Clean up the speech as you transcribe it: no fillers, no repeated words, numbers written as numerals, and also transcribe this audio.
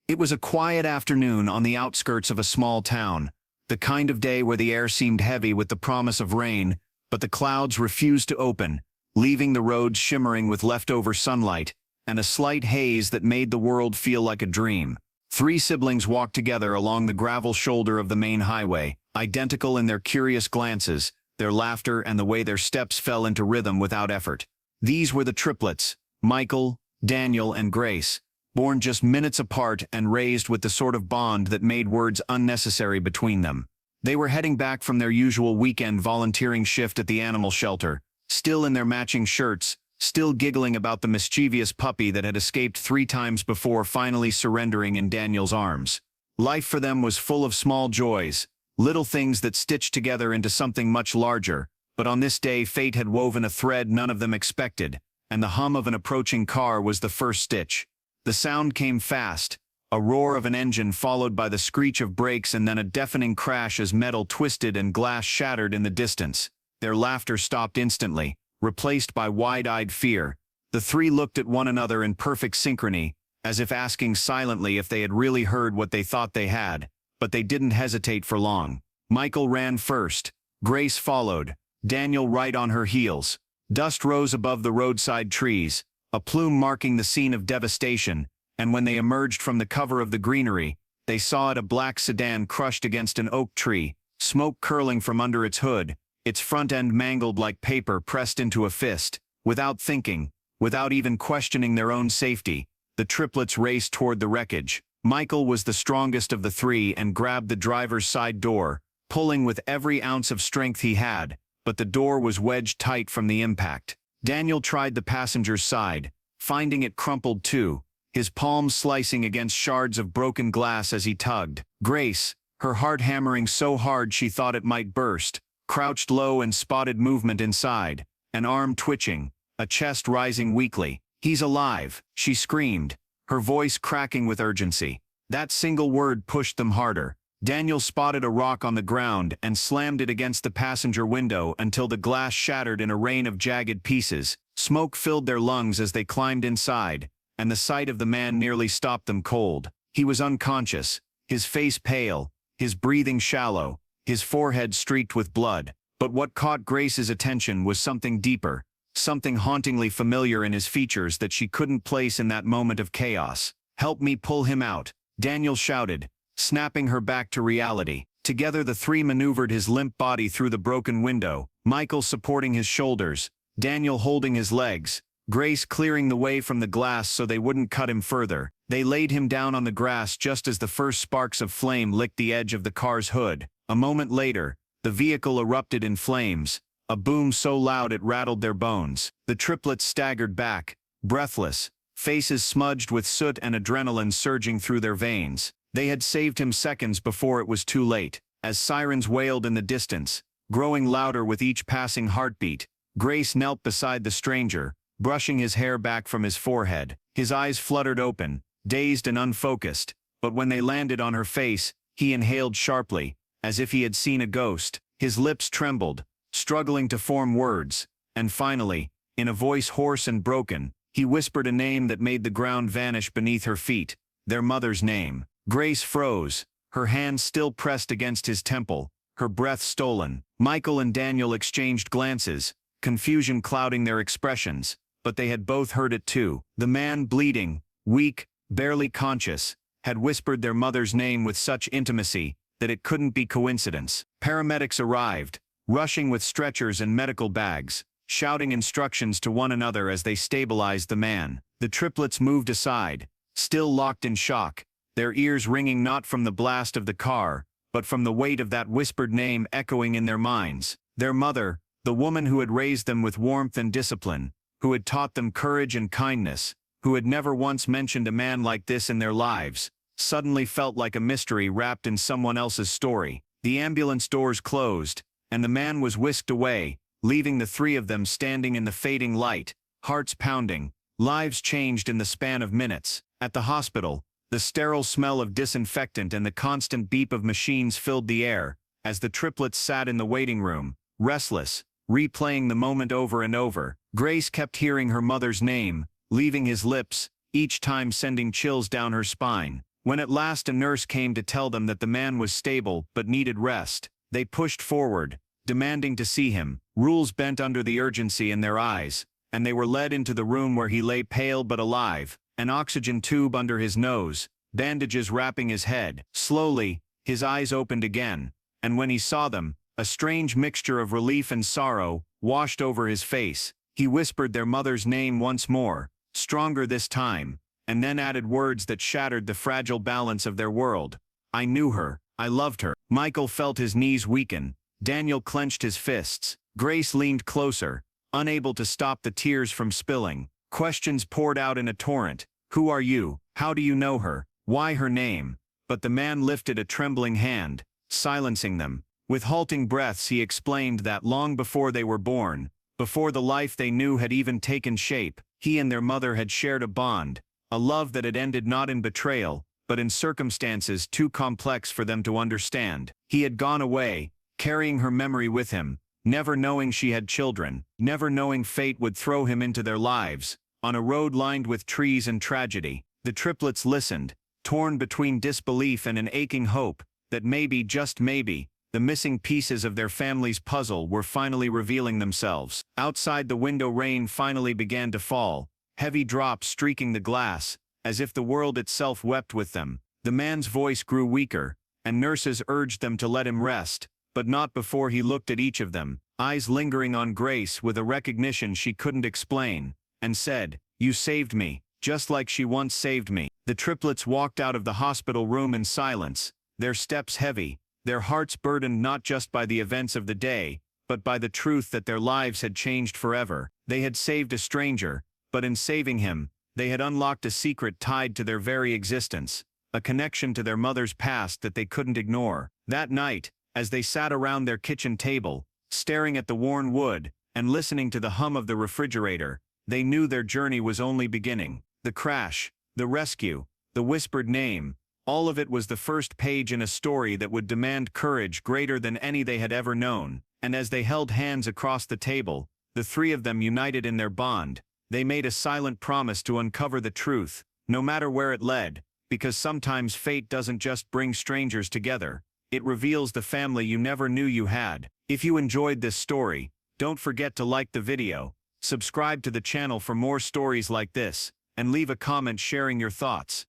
It was a quiet afternoon on the outskirts of a small town, the kind of day where the air seemed heavy with the promise of rain, but the clouds refused to open, leaving the roads shimmering with leftover sunlight and a slight haze that made the world feel like a dream. Three siblings walked together along the gravel shoulder of the main highway, identical in their curious glances, their laughter, and the way their steps fell into rhythm without effort. These were the triplets, Michael, Daniel, and Grace, born just minutes apart and raised with the sort of bond that made words unnecessary between them. They were heading back from their usual weekend volunteering shift at the animal shelter, still in their matching shirts, still giggling about the mischievous puppy that had escaped 3 times before finally surrendering in Daniel's arms. Life for them was full of small joys, little things that stitched together into something much larger, but on this day fate had woven a thread none of them expected, and the hum of an approaching car was the first stitch. The sound came fast, a roar of an engine followed by the screech of brakes and then a deafening crash as metal twisted and glass shattered in the distance. Their laughter stopped instantly, replaced by wide-eyed fear. The three looked at one another in perfect synchrony, as if asking silently if they had really heard what they thought they had, but they didn't hesitate for long. Michael ran first, Grace followed, Daniel right on her heels. Dust rose above the roadside trees, a plume marking the scene of devastation, and when they emerged from the cover of the greenery, they saw it a black sedan crushed against an oak tree, smoke curling from under its hood, its front end mangled like paper pressed into a fist. Without thinking, without even questioning their own safety, the triplets raced toward the wreckage. Michael was the strongest of the three and grabbed the driver's side door, pulling with every ounce of strength he had, but the door was wedged tight from the impact. Daniel tried the passenger's side, finding it crumpled too, his palms slicing against shards of broken glass as he tugged. Grace, her heart hammering so hard she thought it might burst, crouched low and spotted movement inside, an arm twitching, a chest rising weakly. "He's alive," she screamed, her voice cracking with urgency. That single word pushed them harder. Daniel spotted a rock on the ground and slammed it against the passenger window until the glass shattered in a rain of jagged pieces. Smoke filled their lungs as they climbed inside, and the sight of the man nearly stopped them cold. He was unconscious, his face pale, his breathing shallow, his forehead streaked with blood. But what caught Grace's attention was something deeper, something hauntingly familiar in his features that she couldn't place in that moment of chaos. "Help me pull him out," Daniel shouted, snapping her back to reality. Together the three maneuvered his limp body through the broken window, Michael supporting his shoulders, Daniel holding his legs, Grace clearing the way from the glass so they wouldn't cut him further. They laid him down on the grass just as the first sparks of flame licked the edge of the car's hood. A moment later, the vehicle erupted in flames, a boom so loud it rattled their bones. The triplets staggered back, breathless, faces smudged with soot and adrenaline surging through their veins. They had saved him seconds before it was too late. As sirens wailed in the distance, growing louder with each passing heartbeat, Grace knelt beside the stranger, brushing his hair back from his forehead. His eyes fluttered open, dazed and unfocused, but when they landed on her face, he inhaled sharply, as if he had seen a ghost. His lips trembled, struggling to form words, and finally, in a voice hoarse and broken, he whispered a name that made the ground vanish beneath her feet, their mother's name. Grace froze, her hand still pressed against his temple, her breath stolen. Michael and Daniel exchanged glances, confusion clouding their expressions, but they had both heard it too. The man, bleeding, weak, barely conscious, had whispered their mother's name with such intimacy that it couldn't be coincidence. Paramedics arrived, rushing with stretchers and medical bags, shouting instructions to one another as they stabilized the man. The triplets moved aside, still locked in shock, their ears ringing not from the blast of the car, but from the weight of that whispered name echoing in their minds. Their mother, the woman who had raised them with warmth and discipline, who had taught them courage and kindness, who had never once mentioned a man like this in their lives, suddenly felt like a mystery wrapped in someone else's story. The ambulance doors closed, and the man was whisked away, leaving the three of them standing in the fading light, hearts pounding, lives changed in the span of minutes. At the hospital, the sterile smell of disinfectant and the constant beep of machines filled the air, as the triplets sat in the waiting room, restless, replaying the moment over and over. Grace kept hearing her mother's name, leaving his lips, each time sending chills down her spine. When at last a nurse came to tell them that the man was stable but needed rest, they pushed forward, demanding to see him. Rules bent under the urgency in their eyes, and they were led into the room where he lay pale but alive, an oxygen tube under his nose, bandages wrapping his head. Slowly, his eyes opened again, and when he saw them, a strange mixture of relief and sorrow washed over his face. He whispered their mother's name once more, stronger this time, and then added words that shattered the fragile balance of their world. "I knew her. I loved her." Michael felt his knees weaken. Daniel clenched his fists. Grace leaned closer, unable to stop the tears from spilling. Questions poured out in a torrent. "Who are you? How do you know her? Why her name?" But the man lifted a trembling hand, silencing them. With halting breaths he explained that long before they were born, before the life they knew had even taken shape, he and their mother had shared a bond, a love that had ended not in betrayal, but in circumstances too complex for them to understand. He had gone away, carrying her memory with him, never knowing she had children, never knowing fate would throw him into their lives, on a road lined with trees and tragedy. The triplets listened, torn between disbelief and an aching hope, that maybe, just maybe, the missing pieces of their family's puzzle were finally revealing themselves. Outside the window rain finally began to fall, heavy drops streaking the glass, as if the world itself wept with them. The man's voice grew weaker, and nurses urged them to let him rest, but not before he looked at each of them, eyes lingering on Grace with a recognition she couldn't explain, and said, "You saved me, just like she once saved me." The triplets walked out of the hospital room in silence, their steps heavy, their hearts burdened not just by the events of the day, but by the truth that their lives had changed forever. They had saved a stranger, but in saving him, they had unlocked a secret tied to their very existence, a connection to their mother's past that they couldn't ignore. That night, as they sat around their kitchen table, staring at the worn wood, and listening to the hum of the refrigerator, they knew their journey was only beginning. The crash, the rescue, the whispered name, all of it was the first page in a story that would demand courage greater than any they had ever known. And as they held hands across the table, the three of them united in their bond, they made a silent promise to uncover the truth, no matter where it led, because sometimes fate doesn't just bring strangers together, it reveals the family you never knew you had. If you enjoyed this story, don't forget to like the video, subscribe to the channel for more stories like this, and leave a comment sharing your thoughts.